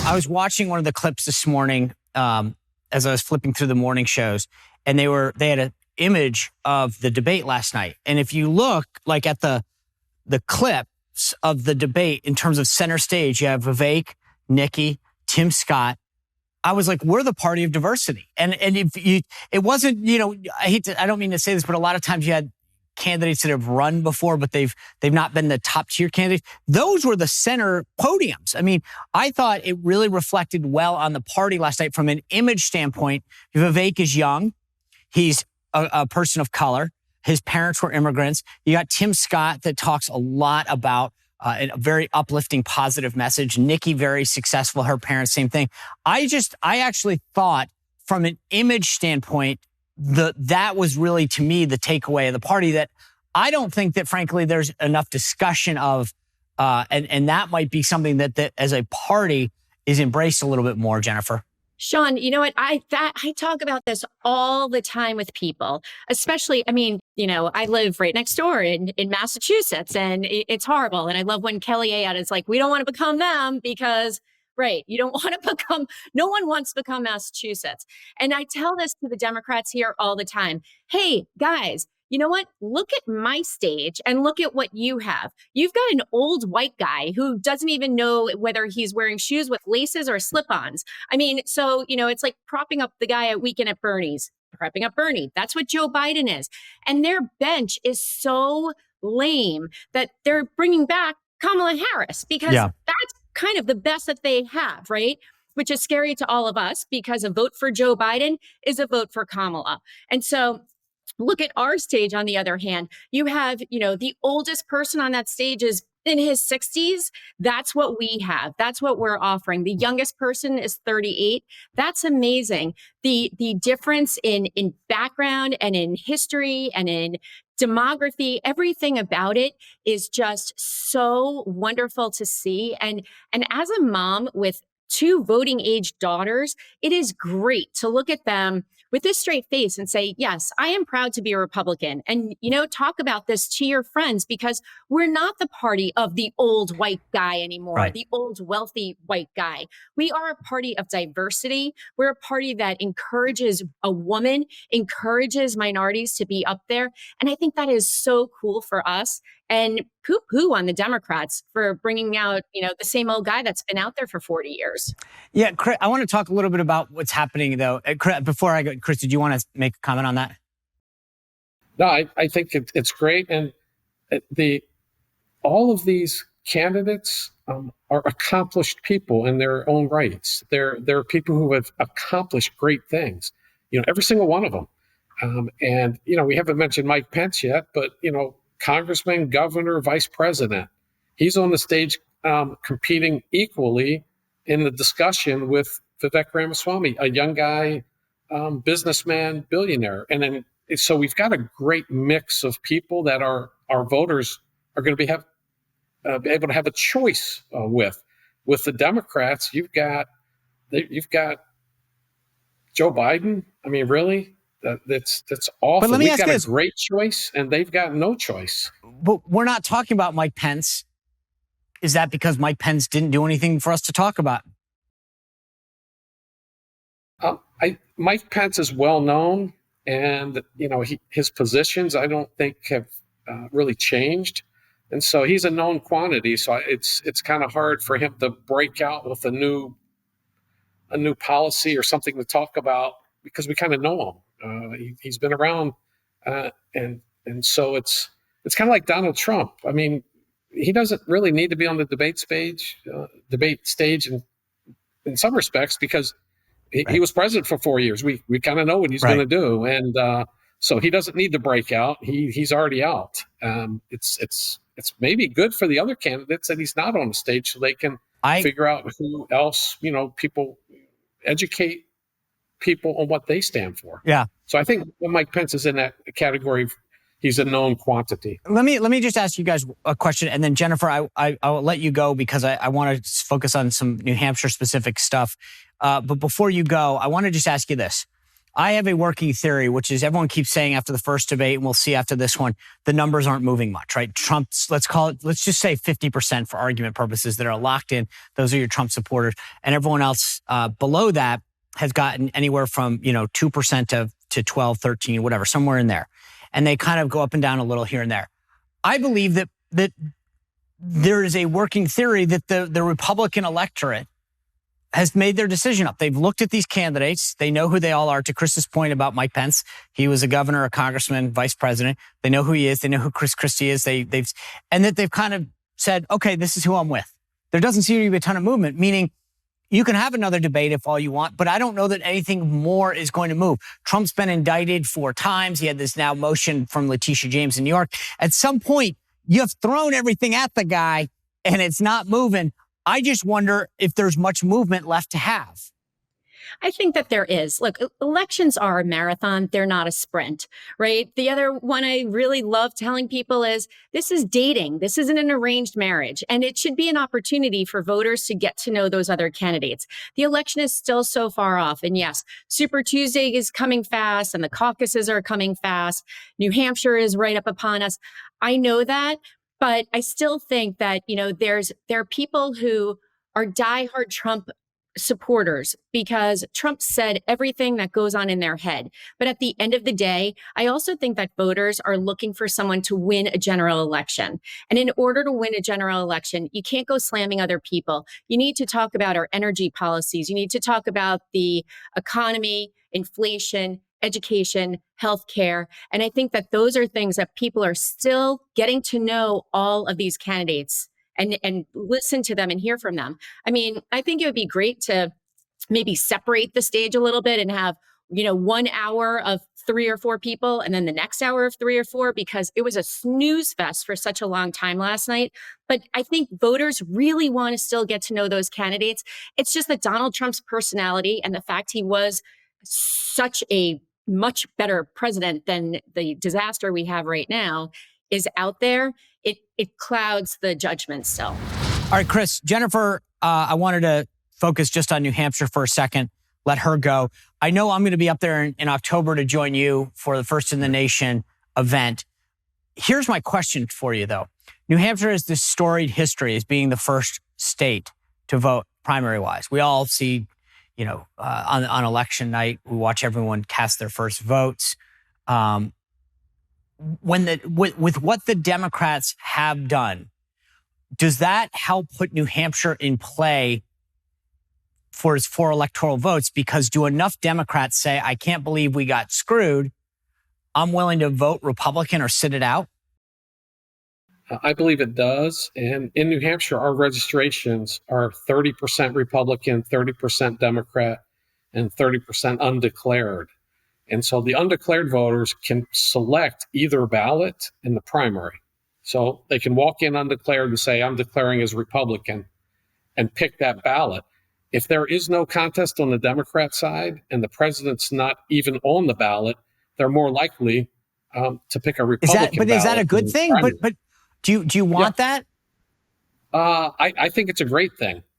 I was watching one of the clips this morning as I was flipping through the morning shows, and they had an image of the debate last night. And if you look like at the clips of the debate in terms of center stage, you have Vivek, Nikki, Tim Scott. I was like, we're the party of diversity. And if you, it wasn't, I don't mean to say this, but a lot of times you had candidates that have run before, but they've not been the top tier candidates. Those were the center podiums. I mean, I thought it really reflected well on the party last night from an image standpoint. Vivek is young. He's a person of color. His parents were immigrants. You got Tim Scott that talks a lot about a very uplifting, positive message. Nikki, very successful. Her parents, same thing. I actually thought from an image standpoint, that was really, to me, the takeaway of the party that I don't think that, frankly, there's enough discussion of, and that might be something that as a party is embraced a little bit more, Jennifer. Sean, you know what? I talk about this all the time with people, especially, I live right next door in Massachusetts, and it's horrible. And I love when Kelly Ayotte is like, we don't want to become them because, right, you don't want to become, no one wants to become Massachusetts. And I tell this to the Democrats here all the time. Hey, guys, you know what? Look at my stage and look at what you have. You've got an old white guy who doesn't even know whether he's wearing shoes with laces or slip-ons. So, it's like propping up the guy at Weekend at Bernie's, prepping up Bernie. That's what Joe Biden is. And their bench is so lame that they're bringing back Kamala Harris because that's kind of the best that they have, right? Which is scary to all of us because a vote for Joe Biden is a vote for Kamala. And so look at our stage, on the other hand. You have, the oldest person on that stage is in his 60s. That's what we have. That's what we're offering. The youngest person is 38. That's amazing. The difference in background and in history and in demography, everything about it is just so wonderful to see. And as a mom with 2 voting age daughters, it is great to look at them with this straight face and say, yes, I am proud to be a Republican. And, talk about this to your friends because we're not the party of the old white guy anymore, right? The old wealthy white guy. We are a party of diversity. We're a party that encourages a woman, encourages minorities to be up there. And I think that is so cool for us. And poo-poo on the Democrats for bringing out, the same old guy that's been out there for 40 years. Yeah, Chris, I want to talk a little bit about what's happening, though. Before I go, Chris, did you want to make a comment on that? No, I think it's great. And all of these candidates are accomplished people in their own rights. They're people who have accomplished great things, every single one of them. And we haven't mentioned Mike Pence yet, but, congressman, governor, vice president. He's on the stage competing equally in the discussion with Vivek Ramaswamy, a young guy, businessman, billionaire. And then so we've got a great mix of people that our voters are going to be able to have a choice with. With the Democrats, you've got Joe Biden. I mean, really? That's awful. But let me We've ask got this. a great choice, and they've got no choice. But we're not talking about Mike Pence. Is that because Mike Pence didn't do anything for us to talk about? Mike Pence is well known, and his positions I don't think have really changed, and so he's a known quantity. So it's kind of hard for him to break out with a new policy or something to talk about because we kind of know him. He's been around, and so it's kind of like Donald Trump. I mean, he doesn't really need to be on the debate stage in some respects because he was president for 4 years. We kind of know what he's going to do, and so he doesn't need to break out. He's already out. It's maybe good for the other candidates that he's not on the stage so they can figure out who else. People educate people on what they stand for. Yeah. So I think Mike Pence is in that category. He's a known quantity. Let me just ask you guys a question, and then Jennifer, I'll let you go because I want to focus on some New Hampshire specific stuff. But before you go, I want to just ask you this: I have a working theory, which is everyone keeps saying after the first debate, and we'll see after this one, the numbers aren't moving much, right? Trump's, let's just say 50% for argument purposes that are locked in. Those are your Trump supporters. And everyone else below that has gotten anywhere from, 2% to 12, 13, whatever, somewhere in there. And they kind of go up and down a little here and there. I believe that there is a working theory that the Republican electorate has made their decision up. They've looked at these candidates. They know who they all are. To Chris's point about Mike Pence, he was a governor, a congressman, vice president. They know who he is. They know who Chris Christie is. And that they've kind of said, okay, this is who I'm with. There doesn't seem to be a ton of movement, meaning you can have another debate if all you want, but I don't know that anything more is going to move. Trump's been indicted 4 times. He had this now motion from Letitia James in New York. At some point, you have thrown everything at the guy and it's not moving. I just wonder if there's much movement left to have. I think that there is. Look, elections are a marathon. They're not a sprint, right? The other one I really love telling people is this is dating. This isn't an arranged marriage. And it should be an opportunity for voters to get to know those other candidates. The election is still so far off. And yes, Super Tuesday is coming fast and the caucuses are coming fast. New Hampshire is right up upon us. I know that. But I still think that, there are people who are diehard Trump supporters because Trump said everything that goes on in their head. But at the end of the day, I also think that voters are looking for someone to win a general election. And in order to win a general election, you can't go slamming other people. You need to talk about our energy policies. You need to talk about the economy, inflation, education, healthcare. And I think that those are things that people are still getting to know all of these candidates and listen to them and hear from them. I mean, I think it would be great to maybe separate the stage a little bit and have, 1 hour of 3 or 4 people and then the next hour of 3 or 4, because it was a snooze fest for such a long time last night. But I think voters really want to still get to know those candidates. It's just that Donald Trump's personality and the fact he was such a much better president than the disaster we have right now is out there. It clouds the judgment still. All right, Chris, Jennifer, I wanted to focus just on New Hampshire for a second, let her go. I know I'm going to be up there in October to join you for the First in the Nation event. Here's my question for you, though. New Hampshire has this storied history as being the first state to vote primary-wise. We all see, on election night, we watch everyone cast their first votes. With what the Democrats have done, does that help put New Hampshire in play for its 4 electoral votes? Because do enough Democrats say, I can't believe we got screwed, I'm willing to vote Republican or sit it out? I believe it does. And in New Hampshire, our registrations are 30% Republican, 30% Democrat, and 30% undeclared. And so the undeclared voters can select either ballot in the primary. So they can walk in undeclared and say, I'm declaring as Republican, and pick that ballot. If there is no contest on the Democrat side and the president's not even on the ballot, they're more likely to pick a Republican. Is that a good thing? But do you want that? I think it's a great thing.